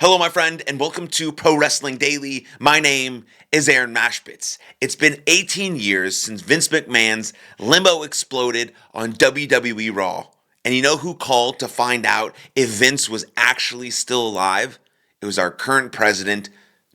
Hello, my friend, and welcome to Pro Wrestling Daily. My name is Aaron Machbitz. It's been 18 years since Vince McMahon's limo exploded on WWE Raw. And you know who called to find out if Vince was actually still alive? It was our current president,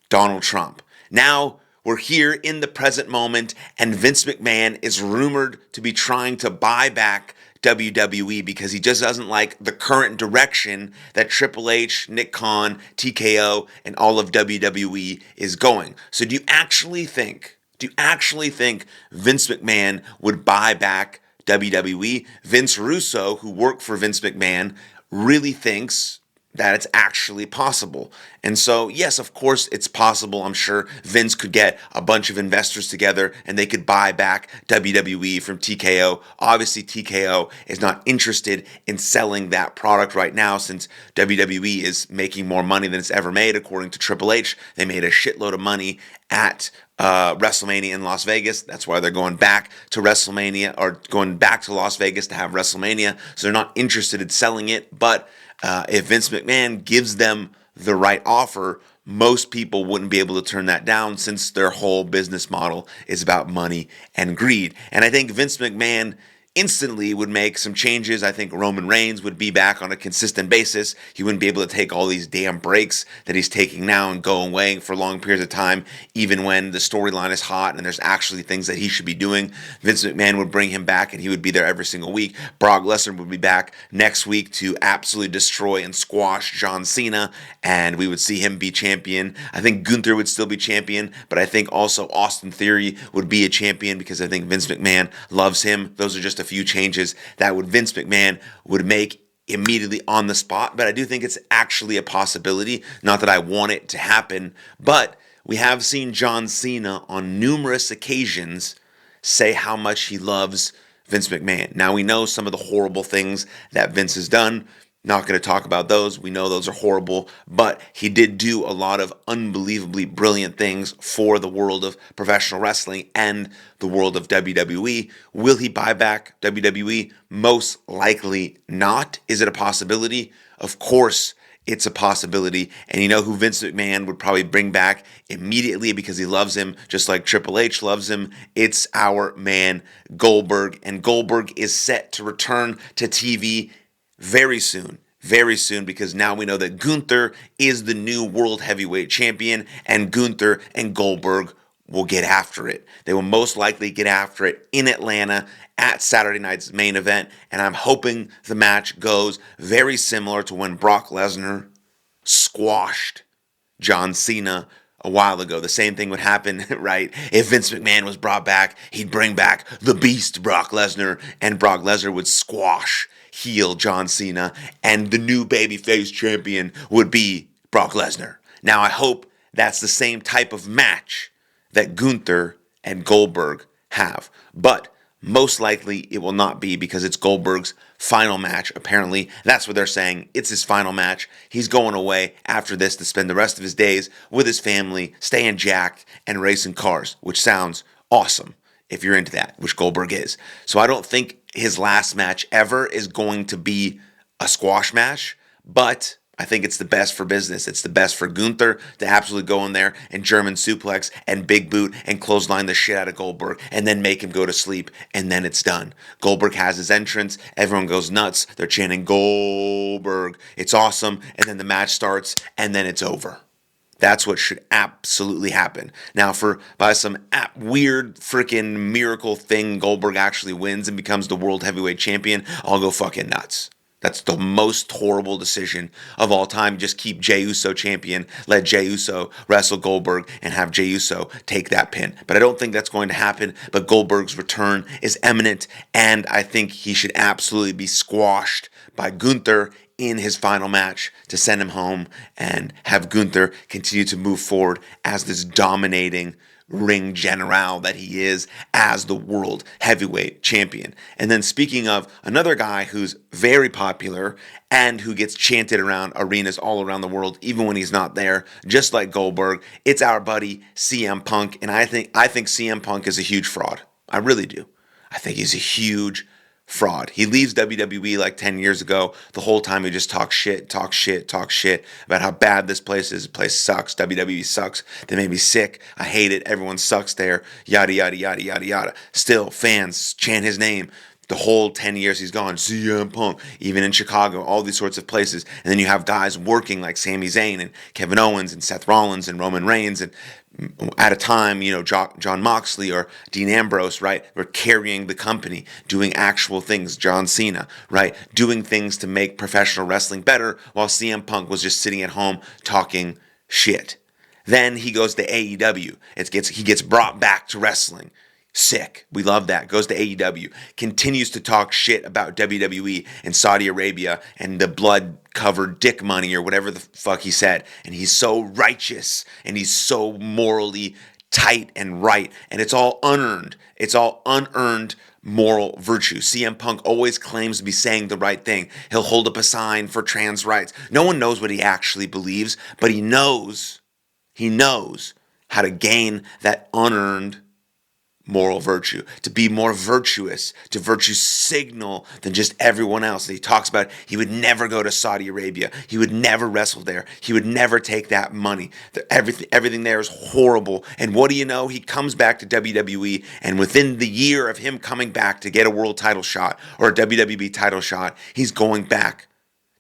Donald Trump. Now, we're here in the present moment, and Vince McMahon is rumored to be trying to buy back WWE because he just doesn't like the current direction that Triple H, Nick Khan, TKO, and all of WWE is going. So do you actually think Vince McMahon would buy back WWE? Vince Russo, who worked for Vince McMahon, really thinks that it's actually possible. And so, yes, of course, it's possible. I'm sure Vince could get a bunch of investors together and they could buy back WWE from TKO. Obviously, TKO is not interested in selling that product right now since WWE is making more money than it's ever made. According to Triple H, they made a shitload of money at WrestleMania in Las Vegas. That's why they're going back to WrestleMania or going back to Las Vegas to have WrestleMania. So they're not interested in selling it. But if Vince McMahon gives them the right offer, most people wouldn't be able to turn that down since their whole business model is about money and greed. And I think Vince McMahon instantly would make some changes. I think Roman Reigns would be back on a consistent basis. He wouldn't be able to take all these damn breaks that he's taking now and go away for long periods of time, even when the storyline is hot and there's actually things that he should be doing. Vince McMahon would bring him back and he would be there every single week. Brock Lesnar would be back next week to absolutely destroy and squash John Cena, and we would see him be champion. I think Gunther would still be champion, but I think also Austin Theory would be a champion because I think Vince McMahon loves him. Those are just a few changes that Vince McMahon would make immediately on the spot, but I do think it's actually a possibility. Not that I want it to happen, but we have seen John Cena on numerous occasions say how much he loves Vince McMahon. Now we know some of the horrible things that Vince has done. Not going to talk about those. We know those are horrible, but he did do a lot of unbelievably brilliant things for the world of professional wrestling and the world of WWE. Will he buy back WWE? Most likely not. Is it a possibility? Of course, it's a possibility. And you know who Vince McMahon would probably bring back immediately because he loves him, just like Triple H loves him? It's our man Goldberg. And Goldberg is set to return to TV very soon, because now we know that Gunther is the new world heavyweight champion, and Gunther and Goldberg will get after it. They will most likely get after it in Atlanta at Saturday night's main event, and I'm hoping the match goes very similar to when Brock Lesnar squashed John Cena a while ago. The same thing would happen, right? If Vince McMahon was brought back, he'd bring back the beast Brock Lesnar, and Brock Lesnar would squash heel John Cena, and the new babyface champion would be Brock Lesnar. Now, I hope that's the same type of match that Gunther and Goldberg have, but most likely it will not be because it's Goldberg's final match. Apparently, that's what they're saying. It's his final match. He's going away after this to spend the rest of his days with his family, staying jacked and racing cars, which sounds awesome if you're into that, which Goldberg is. So I don't think his last match ever is going to be a squash match, but I think it's the best for business. It's the best for Gunther to absolutely go in there and German suplex and big boot and clothesline the shit out of Goldberg and then make him go to sleep, and then it's done. Goldberg has his entrance. Everyone goes nuts. They're chanting Goldberg. It's awesome. And then the match starts and then it's over. That's what should absolutely happen. Now, by some weird freaking miracle thing, Goldberg actually wins and becomes the world heavyweight champion, I'll go fucking nuts. That's the most horrible decision of all time. Just keep Jey Uso champion, let Jey Uso wrestle Goldberg, and have Jey Uso take that pin. But I don't think that's going to happen. But Goldberg's return is imminent, and I think he should absolutely be squashed by Gunther in his final match to send him home and have Gunther continue to move forward as this dominating ring general that he is as the world heavyweight champion. And then speaking of another guy who's very popular and who gets chanted around arenas all around the world, even when he's not there, just like Goldberg, it's our buddy CM Punk. And I think CM Punk is a huge fraud. I really do. I think he's a huge fraud. He leaves WWE like 10 years ago. The whole time he just talks shit about how bad this place is. The place sucks. WWE sucks. They made me sick. I hate it. Everyone sucks there. Yada, yada, yada, yada, yada. Still, fans chant his name. The whole 10 years he's gone, CM Punk, even in Chicago, all these sorts of places. And then you have guys working like Sami Zayn and Kevin Owens and Seth Rollins and Roman Reigns. And at a time, John Moxley or Dean Ambrose, right, were carrying the company, doing actual things. John Cena, right, doing things to make professional wrestling better, while CM Punk was just sitting at home talking shit. Then he goes to AEW. He gets brought back to wrestling. Sick. We love that. Goes to AEW. Continues to talk shit about WWE and Saudi Arabia and the blood-covered dick money or whatever the fuck he said. And he's so righteous and he's so morally tight and right. And it's all unearned. It's all unearned moral virtue. CM Punk always claims to be saying the right thing. He'll hold up a sign for trans rights. No one knows what he actually believes, but he knows how to gain that unearned moral virtue, to be more virtuous, to virtue signal than just everyone else. And he talks about he would never go to Saudi Arabia. He would never wrestle there. He would never take that money. Everything there is horrible. And what do you know? He comes back to WWE, and within the year of him coming back to get a world title shot or a WWE title shot, he's going back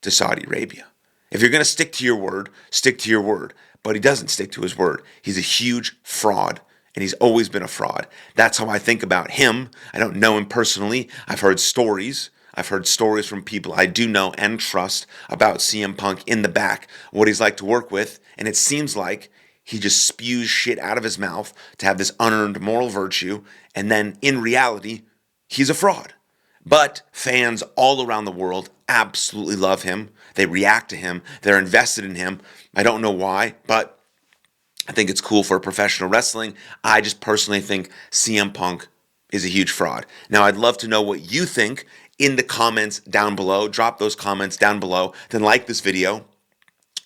to Saudi Arabia. If you're going to stick to your word, stick to your word. But he doesn't stick to his word. He's a huge fraud. And he's always been a fraud. That's how I think about him. I don't know him personally. I've heard stories. I've heard stories from people I do know and trust about CM Punk in the back, what he's like to work with. And it seems like he just spews shit out of his mouth to have this unearned moral virtue. And then in reality, he's a fraud. But fans all around the world absolutely love him. They react to him. They're invested in him. I don't know why, but I think it's cool for professional wrestling. I just personally think CM Punk is a huge fraud. Now, I'd love to know what you think in the comments down below. Drop those comments down below. Then like this video,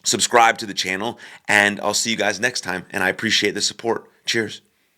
subscribe to the channel, and I'll see you guys next time. And I appreciate the support. Cheers.